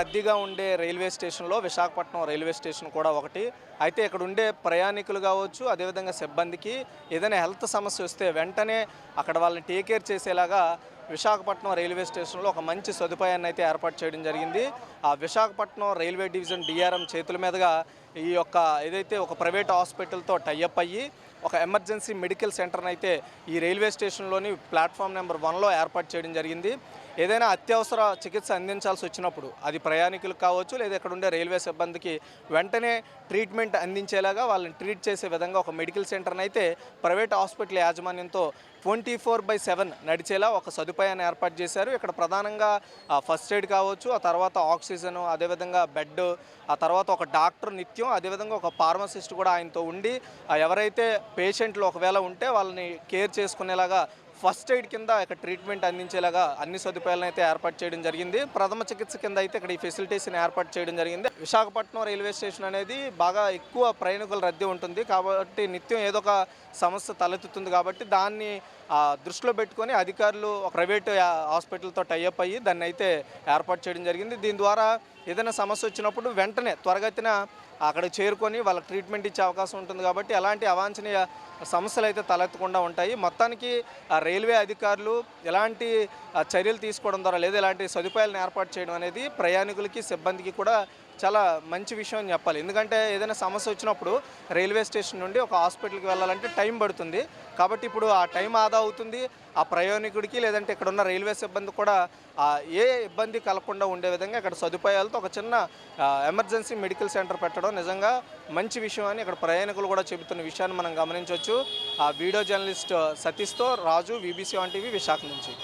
రద్దీగా ఉండే రైల్వే స్టేషన్లో విశాఖపట్నం రైల్వే స్టేషన్ కూడా ఒకటి. అయితే ఇక్కడ ఉండే ప్రయాణికులు కావచ్చు, అదేవిధంగా సిబ్బందికి ఏదైనా హెల్త్ సమస్య వస్తే వెంటనే అక్కడ వాళ్ళని టేక్ కేర్ చేసేలాగా విశాఖపట్నం రైల్వే స్టేషన్లో ఒక మంచి సదుపాయాన్ని అయితే ఏర్పాటు చేయడం జరిగింది. ఆ విశాఖపట్నం రైల్వే డివిజన్ డిఆర్ఎం చేతుల మీదుగా ఈ యొక్క ఏదైతే ఒక ప్రైవేట్ హాస్పిటల్తో టైఅప్ అయ్యి ఒక ఎమర్జెన్సీ మెడికల్ సెంటర్ని అయితే ఈ రైల్వే స్టేషన్లోని ప్లాట్ఫామ్ నెంబర్ 1లో ఏర్పాటు చేయడం జరిగింది. ఏదైనా అత్యవసర చికిత్స అందించాల్సి వచ్చినప్పుడు అది ప్రయాణికులకు కావచ్చు, లేదా ఇక్కడ ఉండే రైల్వే సిబ్బందికి వెంటనే ట్రీట్మెంట్ అందించేలాగా వాళ్ళని ట్రీట్ చేసే విధంగా ఒక మెడికల్ సెంటర్ని అయితే ప్రైవేట్ హాస్పిటల్ యాజమాన్యంతో 24/7 నడిచేలా ఒక సదుపాయాన్ని ఏర్పాటు చేశారు. ఇక్కడ ప్రధానంగా ఫస్ట్ ఎయిడ్ కావచ్చు, ఆ తర్వాత ఆక్సిజన్, అదేవిధంగా బెడ్, ఆ తర్వాత ఒక డాక్టర్ నిత్యం, అదేవిధంగా ఒక ఫార్మసిస్ట్ కూడా ఆయనతో ఉండి ఎవరైతే పేషెంట్లు ఒకవేళ ఉంటే వాళ్ళని కేర్ చేసుకునేలాగా ఫస్ట్ ఎయిడ్ కింద ఇక్కడ ట్రీట్మెంట్ అందించేలాగా అన్ని సదుపాయాలను అయితే ఏర్పాటు చేయడం జరిగింది. ప్రథమ చికిత్స కింద అయితే ఇక్కడ ఈ ఫెసిలిటీస్ని ఏర్పాటు చేయడం జరిగింది. విశాఖపట్నం రైల్వే స్టేషన్ అనేది బాగా ఎక్కువ ప్రయాణికుల రద్దీ ఉంటుంది కాబట్టి నిత్యం ఏదో ఒక సమస్య తలెత్తుతుంది కాబట్టి దాన్ని దృష్టిలో పెట్టుకొని అధికారులు ప్రైవేటు హాస్పిటల్తో టైఅప్ అయ్యి దాన్ని అయితే ఏర్పాటు చేయడం జరిగింది. దీని ద్వారా ఏదైనా సమస్య వచ్చినప్పుడు వెంటనే త్వరగతిన అక్కడికి చేరుకొని వాళ్ళకి ట్రీట్మెంట్ ఇచ్చే అవకాశం ఉంటుంది కాబట్టి ఎలాంటి అవాంఛనీయ సమస్యలు అయితే తలెత్తకుండా ఉంటాయి. మొత్తానికి రైల్వే అధికారులు ఎలాంటి చర్యలు తీసుకోవడం ద్వారా లేదా ఎలాంటి సదుపాయాలను ఏర్పాటు చేయడం అనేది ప్రయాణికులకి సిబ్బందికి కూడా చాలా మంచి విషయం అని చెప్పాలి. ఎందుకంటే ఏదైనా సమస్య వచ్చినప్పుడు రైల్వే స్టేషన్ నుండి ఒక హాస్పిటల్కి వెళ్ళాలంటే టైం పడుతుంది. కాబట్టి ఇప్పుడు ఆ టైం ఆదా అవుతుంది. ఆ ప్రయాణికుడికి లేదంటే ఇక్కడ ఉన్న రైల్వే సిబ్బంది కూడా ఏ ఇబ్బంది కలగకుండా ఉండే విధంగా ఇక్కడ సదుపాయాలతో ఒక చిన్న ఎమర్జెన్సీ మెడికల్ సెంటర్ పెట్టడం నిజంగా మంచి విషయం అని ఇక్కడ ప్రయాణికులు కూడా చెబుతున్న విషయాన్ని మనం గమనించవచ్చు. ఆ వీడియో జర్నలిస్ట్ సతీష్తో రాజు, వీబీసీ 1 టీవీ, విశాఖ నుంచి.